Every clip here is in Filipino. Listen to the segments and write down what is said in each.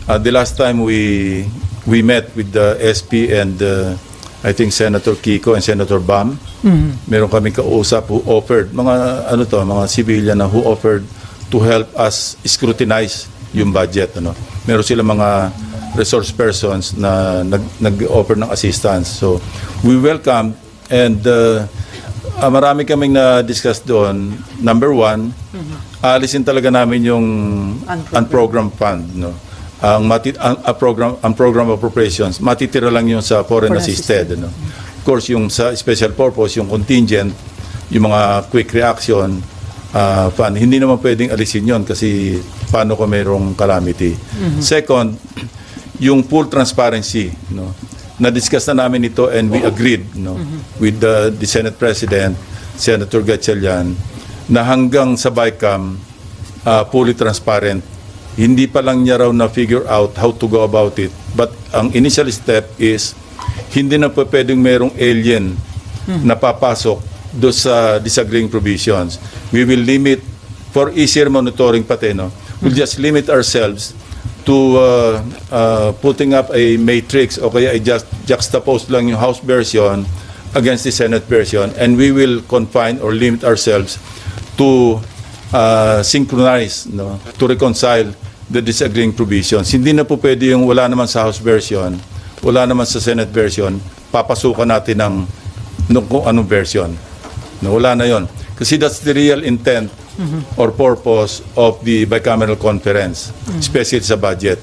The last time we met with the SP and I think Senator Kiko and Senator Bam, meron kaming kausap who offered, mga civilian na who offered to help us scrutinize yung budget. Meron sila mga resource persons na nag-offer ng assistance. So, we welcome and marami kaming na-discuss doon. Number one, alisin talaga namin yung unprogrammed fund. Ang program appropriations, matitira lang yung sa foreign assisted. Of course, yung sa special purpose, yung contingent, yung mga quick reaction fund, hindi naman pwedeng alisin yon kasi paano kung mayroong calamity. Second, yung full transparency. Na-discuss na namin ito and we agreed with the Senate President, Senator Gatchalian, na hanggang sa BICAM, fully transparent. Hindi pa lang niya raw na-figure out how to go about it. But ang initial step is, hindi na po pwedeng merong alien na papasok do sa disagreeing provisions. We will limit, for easier monitoring pati, we'll just limit ourselves to putting up a matrix o kaya just juxtapose lang yung House version against the Senate version, and we will confine or limit ourselves to synchronize, to reconcile the disagreeing provisions. Hindi na po pwede yung wala naman sa House version, wala naman sa Senate version, papasukan natin ng kung anong version. Wala na yon. Kasi that's the real intent or purpose of the bicameral conference, especially sa budget.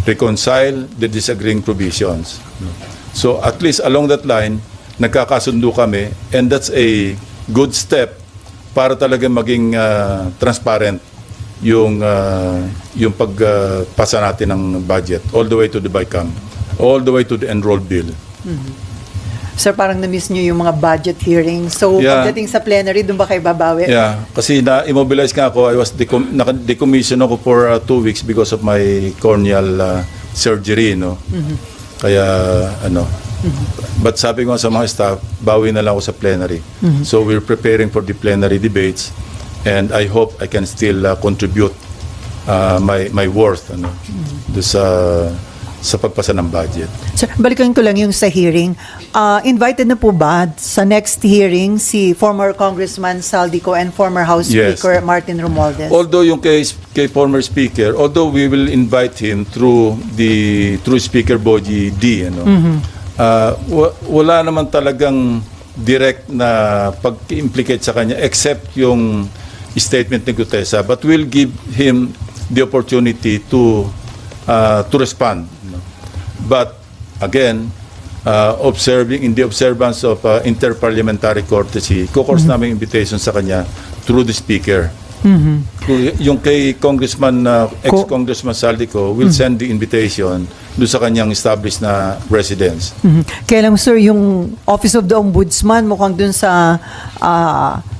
Reconcile the disagreeing provisions. So at least along that line, nagkakasundo kami, and that's a good step para talaga maging transparent yung pagpasa natin ng budget all the way to the BICAM, all the way to the enrolled bill. Sir, parang na-miss nyo yung mga budget hearings. So, pagdating sa plenary, doon ba kayo babawi? Yeah, kasi na-immobilize nga ako. I was naka-decommission ako for 2 weeks because of my corneal surgery, Kaya, but sabi ko sa mga staff, bawi na lang ako sa plenary. So, we're preparing for the plenary debates, and I hope I can still contribute my worth do sa pagpasa ng budget. Sir, balikan ko lang yung sa hearing. Invited na po ba sa next hearing si former Congressman Saldico and former House Speaker Martin Romualdez? Although yung kay former Speaker, although we will invite him through Speaker Boji D, wala naman talagang direct na pag-implicate sa kanya except yung statement ni Gutesa, but we'll give him the opportunity to respond. But again, observing in the observance of interparliamentary courtesy, kukors namin invitation sa kanya through the Speaker. Yung kay Congressman, ex-Congressman Saldico will send the invitation doon sa kanyang established na residence. Kaya lang, sir, yung Office of the Ombudsman, mukhang dun sa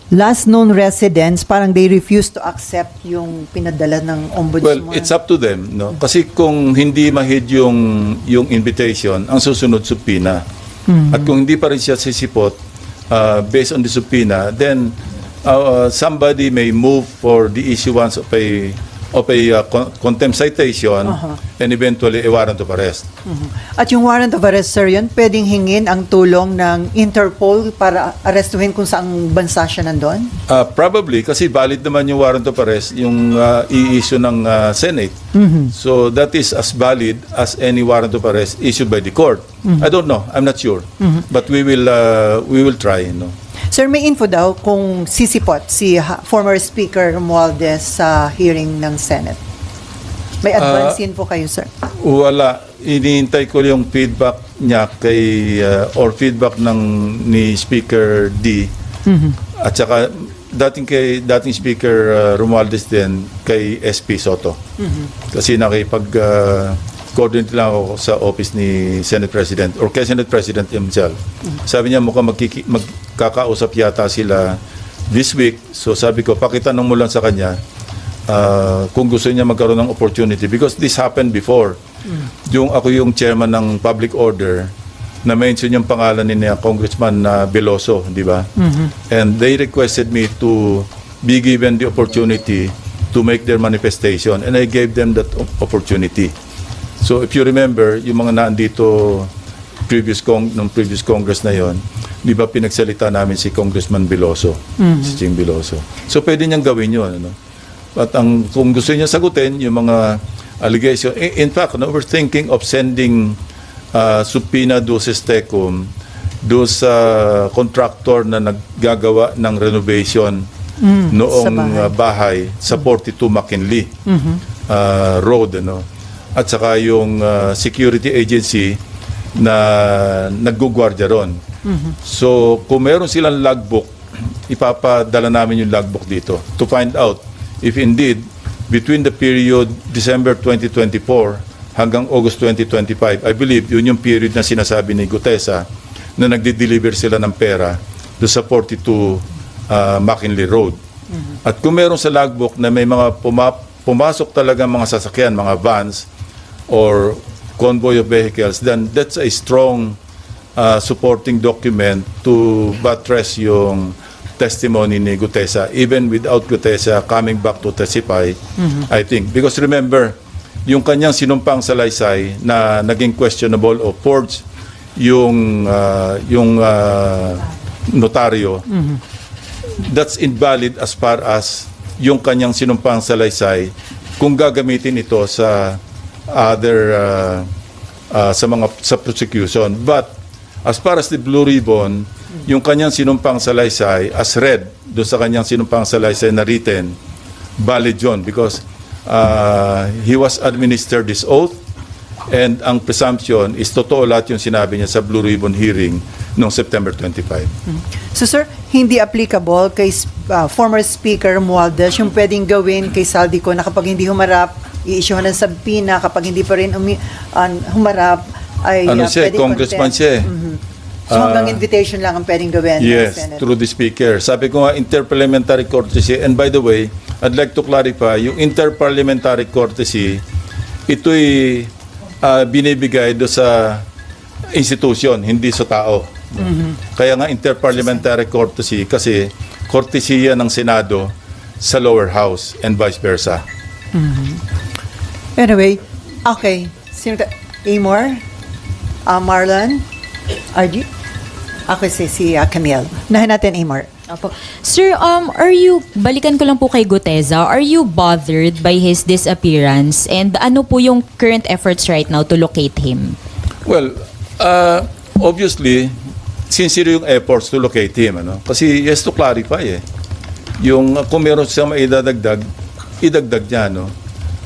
last known residents, parang they refuse to accept yung pinadala ng Ombudsman. Well, it's up to them, Kasi kung hindi ma-hit yung invitation, ang susunod subpoena. At kung hindi pa rin siya sisipot, based on the subpoena, then somebody may move for the issuance of a contempt citation and eventually a warrant of arrest. At yung warrant of arrest, sir, yun, pwedeng hingin ang tulong ng Interpol para arestuhin kung saang bansa siya nandun? Probably, kasi valid naman yung warrant of arrest, yung i-issue ng Senate. So that is as valid as any warrant of arrest issued by the court. I don't know, I'm not sure. But we will try, Sir, may info daw kung sisipot si former Speaker Romualdez sa hearing ng Senate. May advance info kayo, sir? Wala. Iniintay ko yung feedback niya or feedback ni Speaker D. At saka dating Speaker Romualdez din kay SP Soto. Kasi coordinate lang ako sa office ni Senate President or kay Senate President himself. Sabi niya mukhang magkakausap yata sila this week. So sabi ko, pakitanong mo lang sa kanya kung gusto niya magkaroon ng opportunity because this happened before. Ako yung chairman ng public order na mention yung pangalan ni Congressman Veloso, di ba? And they requested me to be given the opportunity to make their manifestation and I gave them that opportunity. So if you remember, yung mga naandito nung previous Congress na yon, di ba pinagsalita namin si Congressman Veloso, si Ching Veloso. So pwede niyang gawin yun. Ano? At kung gusto niya sagutin yung mga allegation, in fact, we're thinking of sending subpoena duces tecum do sa contractor na naggagawa ng renovation noong bahay sa 42 McKinley Road, ano. At saka yung security agency na naggugwardya ron. So kung meron silang logbook, ipapadala namin yung logbook dito to find out if indeed between the period December 2024 hanggang August 2025, I believe yun yung period na sinasabi ni Gutesa na nagde-deliver sila ng pera do sa 42 McKinley Road. At kung meron sa logbook na may mga pumasok talaga mga sasakyan, mga vans or convoy of vehicles, then that's a strong supporting document to buttress yung testimony ni Gutesa, even without Gutesa coming back to testify, I think. Because remember, yung kanyang sinumpang salaysay na naging questionable o forged yung notaryo, that's invalid as far as yung kanyang sinumpang salaysay kung gagamitin ito sa other sa prosecution. But as far as the Blue Ribbon, yung kanyang sinumpang salaysay as read do sa kanyang sinumpang salaysay na written, valid yun because he was administered this oath and ang presumption is totoo lahat yung sinabi niya sa Blue Ribbon hearing noong September 25. So sir, hindi applicable kay former Speaker Romualdez yung pwedeng gawin kay Saldico na kapag hindi humarap, i-issue ng subpoena, kapag hindi pa rin humarap, ay siya, pwedeng congressman contempt. siya eh. So hanggang invitation lang ang pwedeng gawin ng Yes, Senate. through the Speaker. Sabi ko nga, interparliamentary courtesy. And by the way, I'd like to clarify, yung interparliamentary courtesy, ito'y binibigay do sa institution, hindi sa tao. Kaya nga interparliamentary courtesy kasi courtesy ng Senado sa lower house and vice versa. Anyway, okay. Amor? Marlon? RG? Ako si Camille. Nahin natin, Amor. Opo. Sir, balikan ko lang po kay Gutesa. Are you bothered by his disappearance? And ano po yung current efforts right now to locate him? Well, obviously, sincere yung efforts to locate him. Ano? Kasi he has to clarify eh. Yung kung meron siya maidadagdag, idagdag niya. No?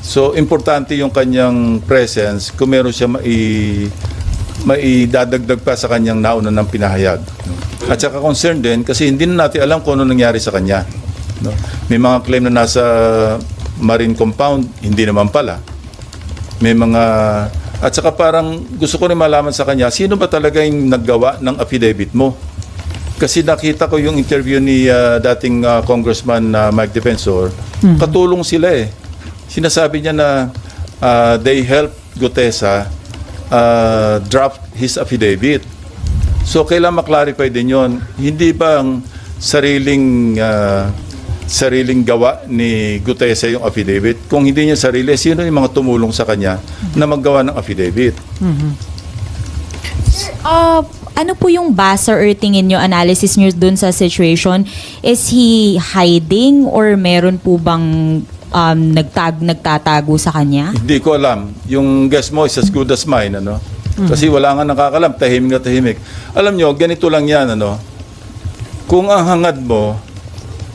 So, importante yung kanyang presence kung meron siya maidadagdag pa sa kanyang nauna ng pinahayag. No? At saka concerned din kasi hindi na natin alam kung ano nangyari sa kanya. No? May mga claim na nasa marine compound, hindi naman pala. May mga... At saka parang gusto ko rin malaman sa kanya, sino ba talaga yung naggawa ng affidavit mo? Kasi nakita ko yung interview ni dating Congressman Mike Defensor, katulong sila eh. Sinasabi niya na they helped Gutesa draft his affidavit. So, kailangan maklarify din yun. Hindi ba ang sariling gawa ni Gutesa yung affidavit? Kung hindi niya sarili, sino yung mga tumulong sa kanya na maggawa ng affidavit? Ano po yung basa or tingin nyo, analysis nyo dun sa situation? Is he hiding or meron po bang nagtatago sa kanya? Hindi ko alam. Yung guess mo is as good as mine, ano? Kasi wala nga nakakalam, tahimik na tahimik. Alam nyo, ganito lang yan, ano? Kung ang hangad mo,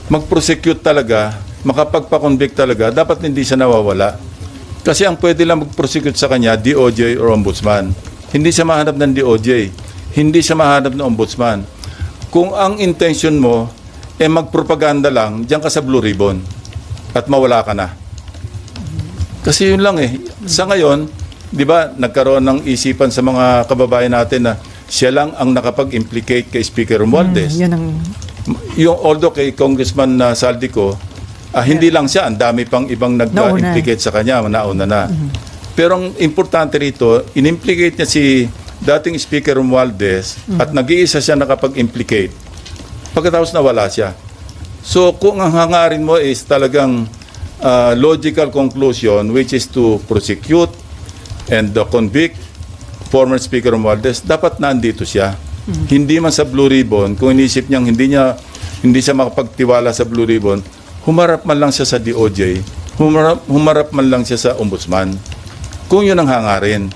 mag-prosecute talaga, makapagpa-convict talaga, dapat hindi siya nawawala. Kasi ang pwede lang mag-prosecute sa kanya, DOJ or Ombudsman. Hindi siya mahanap ng DOJ. Hindi siya mahanap ng Ombudsman. Kung ang intention mo, magpropaganda lang, diyan ka sa Blue Ribbon at mawala ka na. Kasi yun lang eh. Sa ngayon, di ba, nagkaroon ng isipan sa mga kababayan natin na siya lang ang nakapag-implicate kay Speaker Romualdez. Yan ang... Yung although kay Congressman Saldico, hindi lang siya, ang dami pang ibang nag-implicate sa kanya, nauna na. Pero ang importante rito, in-implicate niya si dating Speaker Romualdez at nag-iisa siya nakapag-implicate. Pagkatapos nawala siya. So kung ang hangarin mo is talagang logical conclusion which is to prosecute And the convict, former Speaker Romualdez, dapat nandito siya. Hindi man sa Blue Ribbon, kung inisip niyang hindi siya makapagtiwala sa Blue Ribbon, humarap man lang siya sa DOJ, humarap man lang siya sa Ombudsman. Kung yun ang hangarin.